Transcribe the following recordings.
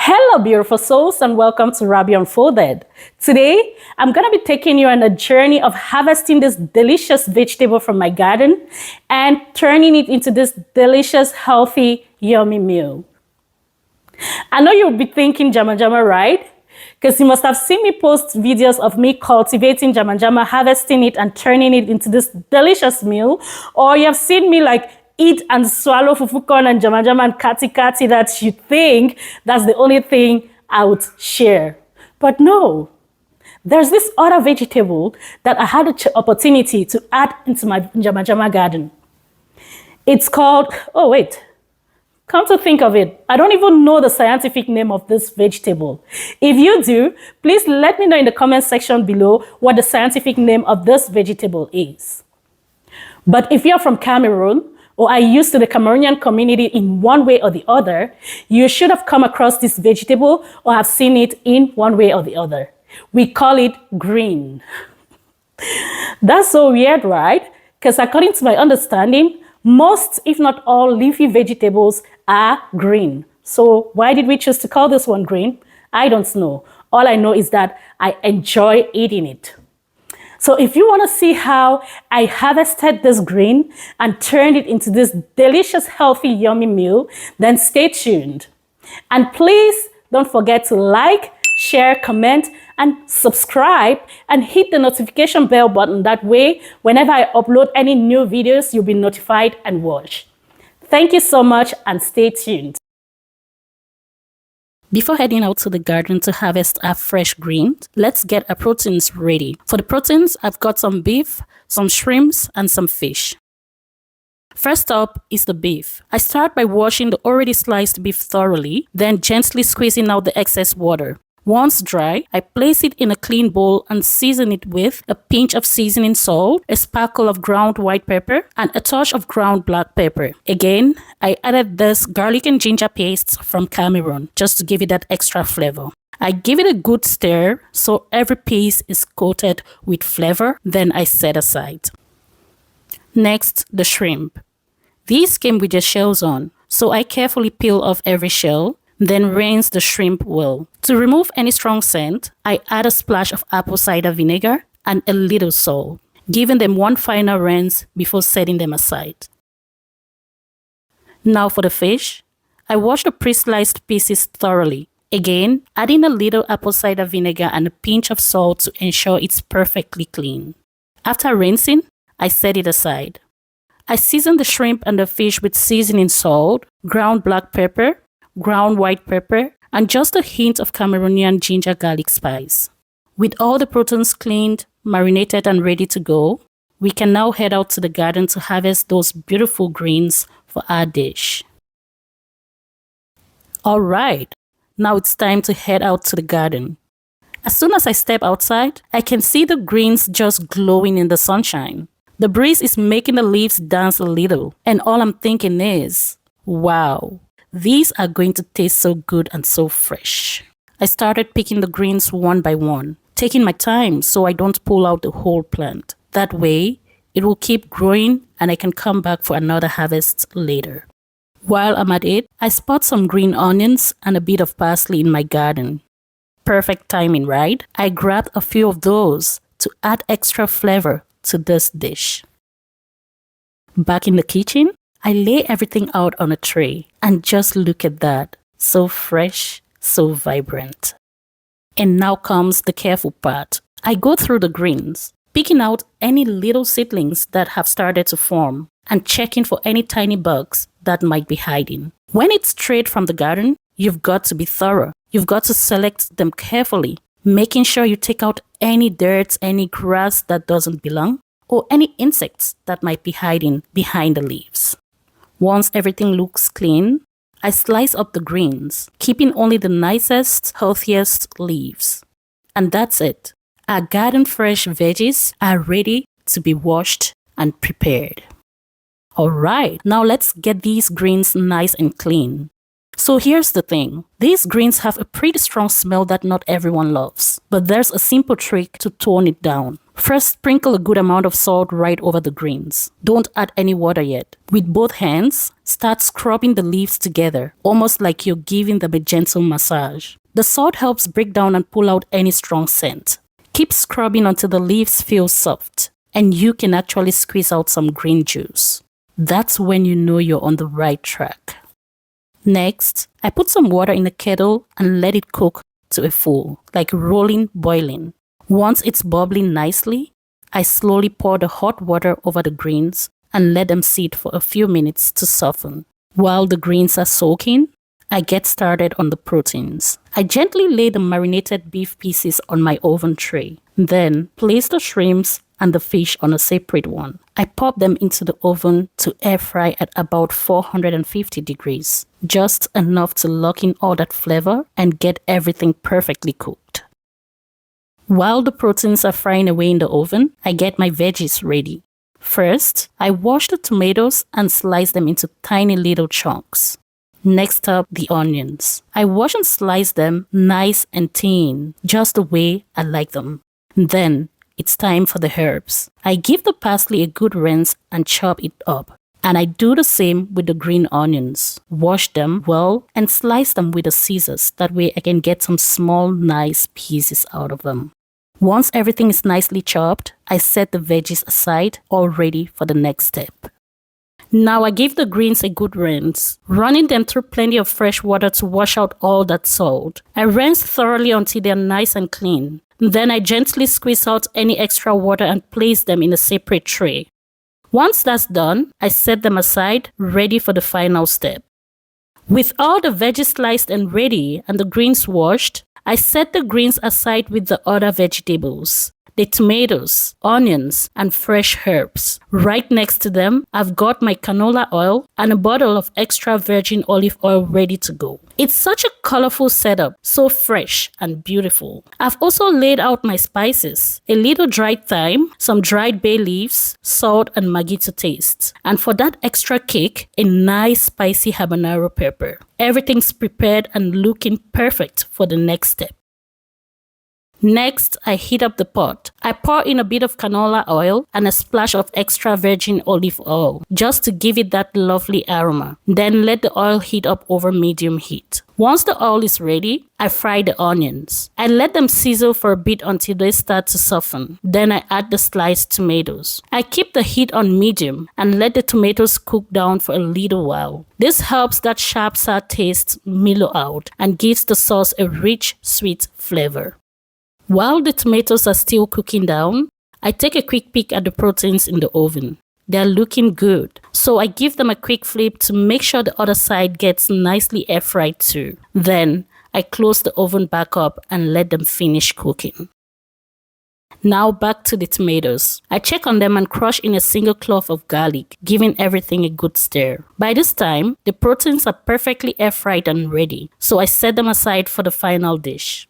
Hello, beautiful souls, and welcome to Rabia Unfolded. Today, I'm going to be taking you on a journey of harvesting this delicious vegetable from my garden and turning it into this delicious, healthy, yummy meal. I know you'll be thinking jama jama, right? Because you must have seen me post videos of me cultivating jama jama, harvesting it and turning it into this delicious meal. Or you have seen me eat and swallow fufu corn and jama jama and kati kati that you think that's the only thing I would share. But no, there's this other vegetable that I had the opportunity to add into my jama jama garden. It's called, come to think of it, I don't even know the scientific name of this vegetable. If you do, please let me know in the comment section below what the scientific name of this vegetable is. But if you're from Cameroon, or are used to the Cameroonian community in one way or the other, you should have come across this vegetable or have seen it in one way or the other. We call it green. That's so weird, right? Because according to my understanding, most, if not all, leafy vegetables are green. So why did we choose to call this one green? I don't know. All I know is that I enjoy eating it. So if you want to see how I harvested this green and turned it into this delicious, healthy, yummy meal, then stay tuned. And please don't forget to like, share, comment, and subscribe and hit the notification bell button. That way, whenever I upload any new videos, you'll be notified and watch. Thank you so much and stay tuned. Before heading out to the garden to harvest our fresh greens, let's get our proteins ready. For the proteins, I've got some beef, some shrimps, and some fish. First up is the beef. I start by washing the already sliced beef thoroughly, then gently squeezing out the excess water. Once dry, I place it in a clean bowl and season it with a pinch of seasoning salt, a sprinkle of ground white pepper, and a touch of ground black pepper. Again, I added this garlic and ginger paste from Cameroon just to give it that extra flavor. I give it a good stir so every piece is coated with flavor, then I set aside. Next, the shrimp. These came with their shells on, so I carefully peel off every shell, then rinse the shrimp well. To remove any strong scent, I add a splash of apple cider vinegar and a little salt, giving them one final rinse before setting them aside. Now for the fish, I wash the pre-sliced pieces thoroughly, again adding a little apple cider vinegar and a pinch of salt to ensure it's perfectly clean. After rinsing, I set it aside. I season the shrimp and the fish with seasoning salt, ground black pepper, ground white pepper, and just a hint of Cameroonian ginger garlic spice. With all the proteins cleaned, marinated, and ready to go, we can now head out to the garden to harvest those beautiful greens for our dish. Alright, now it's time to head out to the garden. As soon as I step outside, I can see the greens just glowing in the sunshine. The breeze is making the leaves dance a little, and all I'm thinking is, wow. These are going to taste so good and so fresh. I started picking the greens one by one, taking my time so I don't pull out the whole plant. That way, it will keep growing and I can come back for another harvest later. While I'm at it, I spot some green onions and a bit of parsley in my garden. Perfect timing, right? I grabbed a few of those to add extra flavor to this dish. Back in the kitchen, I lay everything out on a tray and just look at that. So fresh, so vibrant. And now comes the careful part. I go through the greens, picking out any little seedlings that have started to form and checking for any tiny bugs that might be hiding. When it's straight from the garden, you've got to be thorough. You've got to select them carefully, making sure you take out any dirt, any grass that doesn't belong, or any insects that might be hiding behind the leaves. Once everything looks clean, I slice up the greens, keeping only the nicest, healthiest leaves. And that's it. Our garden fresh veggies are ready to be washed and prepared. Alright, now let's get these greens nice and clean. So here's the thing. These greens have a pretty strong smell that not everyone loves, but there's a simple trick to tone it down. First, sprinkle a good amount of salt right over the greens. Don't add any water yet. With both hands, start scrubbing the leaves together, almost like you're giving them a gentle massage. The salt helps break down and pull out any strong scent. Keep scrubbing until the leaves feel soft, and you can actually squeeze out some green juice. That's when you know you're on the right track. Next, I put some water in the kettle and let it cook to a full, like rolling, boiling. Once it's bubbling nicely, I slowly pour the hot water over the greens and let them sit for a few minutes to soften. While the greens are soaking, I get started on the proteins. I gently lay the marinated beef pieces on my oven tray, then place the shrimps and the fish on a separate one. I pop them into the oven to air fry at about 450 degrees, just enough to lock in all that flavor and get everything perfectly cooked. While the proteins are frying away in the oven, I get my veggies ready. First, I wash the tomatoes and slice them into tiny little chunks. Next up, the onions. I wash and slice them nice and thin, just the way I like them. Then, it's time for the herbs. I give the parsley a good rinse and chop it up. And I do the same with the green onions. Wash them well and slice them with the scissors. That way I can get some small, nice pieces out of them. Once everything is nicely chopped, I set the veggies aside, all ready for the next step. Now I give the greens a good rinse, running them through plenty of fresh water to wash out all that salt. I rinse thoroughly until they are nice and clean. Then I gently squeeze out any extra water and place them in a separate tray. Once that's done, I set them aside, ready for the final step. With all the veggies sliced and ready and the greens washed, I set the greens aside with the other vegetables, the tomatoes, onions, and fresh herbs. Right next to them, I've got my canola oil and a bottle of extra virgin olive oil ready to go. It's such a colorful setup, so fresh and beautiful. I've also laid out my spices, a little dried thyme, some dried bay leaves, salt and Maggi to taste. And for that extra kick, a nice spicy habanero pepper. Everything's prepared and looking perfect for the next step. Next, I heat up the pot. I pour in a bit of canola oil and a splash of extra virgin olive oil, just to give it that lovely aroma. Then let the oil heat up over medium heat. Once the oil is ready, I fry the onions. I let them sizzle for a bit until they start to soften. Then I add the sliced tomatoes. I keep the heat on medium and let the tomatoes cook down for a little while. This helps that sharp sour taste mellow out and gives the sauce a rich, sweet flavor. While the tomatoes are still cooking down, I take a quick peek at the proteins in the oven. They're looking good, so I give them a quick flip to make sure the other side gets nicely air fried too. Then, I close the oven back up and let them finish cooking. Now back to the tomatoes. I check on them and crush in a single clove of garlic, giving everything a good stir. By this time, the proteins are perfectly air fried and ready, so I set them aside for the final dish.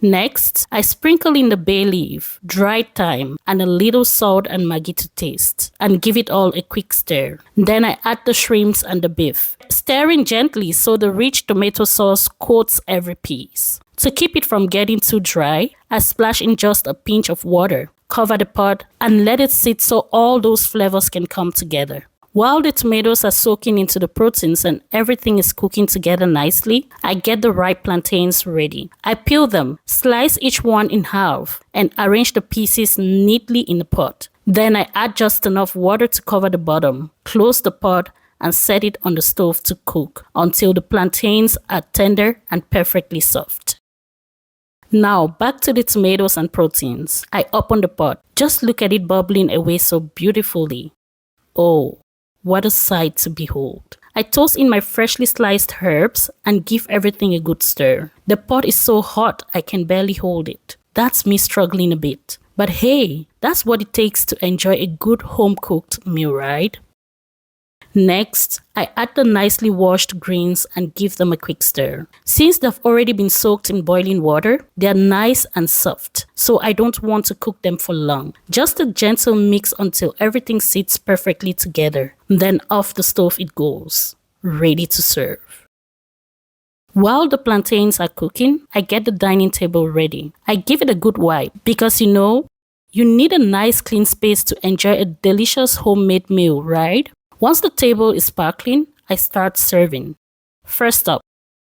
Next, I sprinkle in the bay leaf, dried thyme, and a little salt and Maggi to taste, and give it all a quick stir. Then I add the shrimps and the beef, stirring gently so the rich tomato sauce coats every piece. To keep it from getting too dry, I splash in just a pinch of water, cover the pot, and let it sit so all those flavors can come together. While the tomatoes are soaking into the proteins and everything is cooking together nicely, I get the ripe plantains ready. I peel them, slice each one in half, and arrange the pieces neatly in the pot. Then I add just enough water to cover the bottom, close the pot, and set it on the stove to cook until the plantains are tender and perfectly soft. Now back to the tomatoes and proteins. I open the pot. Just look at it bubbling away so beautifully. Oh, what a sight to behold. I toss in my freshly sliced herbs and give everything a good stir. The pot is so hot I can barely hold it. That's me struggling a bit. But hey, that's what it takes to enjoy a good home-cooked meal, right? Next, I add the nicely washed greens and give them a quick stir. Since they've already been soaked in boiling water, they're nice and soft, so I don't want to cook them for long. Just a gentle mix until everything sits perfectly together. Then off the stove it goes, ready to serve. While the plantains are cooking, I get the dining table ready. I give it a good wipe because You need a nice clean space to enjoy a delicious homemade meal, right? Once the table is sparkling, I start serving. First up,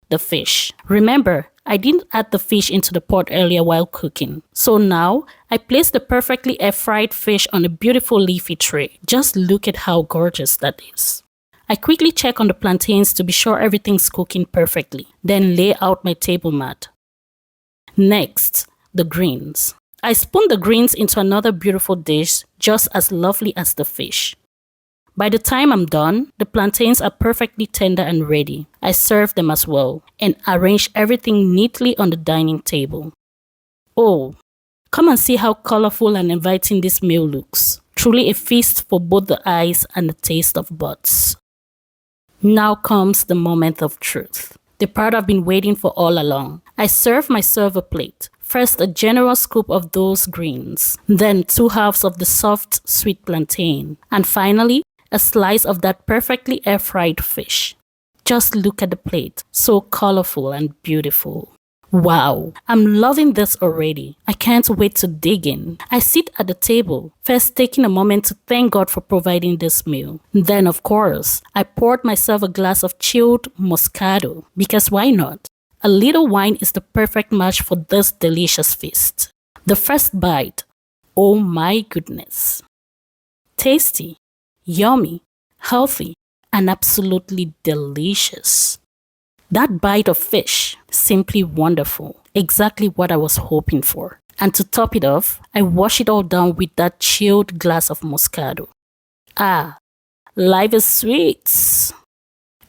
the fish. Remember, I didn't add the fish into the pot earlier while cooking. So now, I place the perfectly air-fried fish on a beautiful leafy tray. Just look at how gorgeous that is. I quickly check on the plantains to be sure everything's cooking perfectly, then lay out my table mat. Next, the greens. I spoon the greens into another beautiful dish, just as lovely as the fish. By the time I'm done, the plantains are perfectly tender and ready. I serve them as well and arrange everything neatly on the dining table. Oh, come and see how colorful and inviting this meal looks. Truly a feast for both the eyes and the taste of buds. Now comes the moment of truth, the part I've been waiting for all along. I serve my server plate. First, a generous scoop of those greens, then 2 halves of the soft, sweet plantain, and finally, a slice of that perfectly air-fried fish. Just look at the plate, so colorful and beautiful. Wow, I'm loving this already. I can't wait to dig in. I sit at the table, first taking a moment to thank God for providing this meal. Then, of course, I poured myself a glass of chilled Moscato, because why not? A little wine is the perfect match for this delicious feast. The first bite, oh my goodness. Tasty, yummy, healthy, and absolutely delicious. That bite of fish, simply wonderful. Exactly what I was hoping for. And to top it off, I wash it all down with that chilled glass of Moscato. Ah, life is sweet.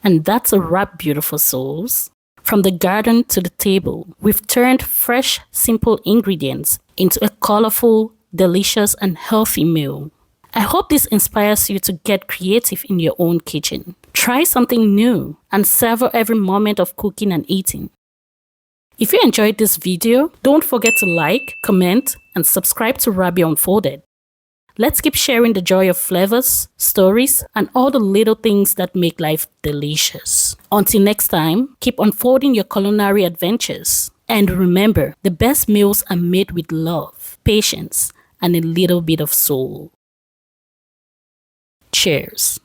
And that's a wrap, beautiful souls. From the garden to the table, we've turned fresh, simple ingredients into a colorful, delicious, and healthy meal. I hope this inspires you to get creative in your own kitchen. Try something new and savor every moment of cooking and eating. If you enjoyed this video, don't forget to like, comment, and subscribe to Rabia Unfolded. Let's keep sharing the joy of flavors, stories, and all the little things that make life delicious. Until next time, keep unfolding your culinary adventures. And remember, the best meals are made with love, patience, and a little bit of soul. Cheers.